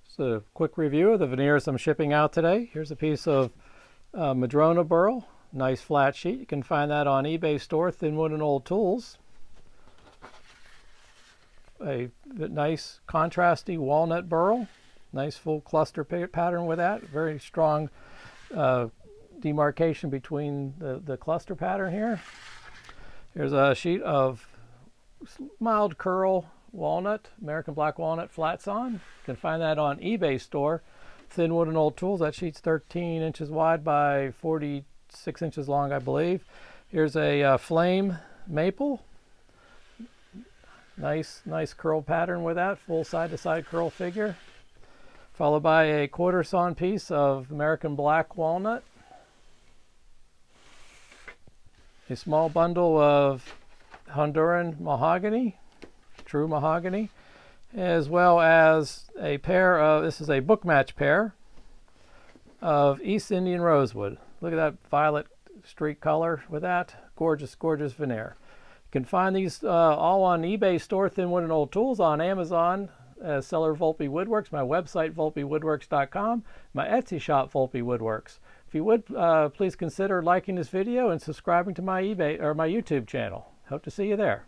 Just a quick review of the veneers I'm shipping out today. Here's a piece of Madrona burl, nice flat sheet. You can find that on eBay store, ThinWoodandOldTools. A nice contrasty walnut burl, nice full cluster pattern with that. Very strong demarcation between the cluster pattern here. Here's a sheet of mild curl walnut, American black walnut flats on. You can find that on eBay store, ThinWoodandOldTools. That sheet's 13 inches wide by 46 inches long, I believe. Here's a flame maple. Nice curl pattern with that, full side-to-side curl figure. Followed by a quarter sawn piece of American black walnut. A small bundle of Honduran mahogany, true mahogany, as well as a pair of, this is a book match pair of East Indian rosewood. Look at that violet streak color with that. Gorgeous, gorgeous veneer. You can find these all on eBay store, ThinWoodandOldTools, on Amazon as seller Volpe Woodworks, my website VolpeWoodworks.com, my Etsy shop Volpe Woodworks. If you would, please consider liking this video and subscribing to my eBay or my YouTube channel. Hope to see you there.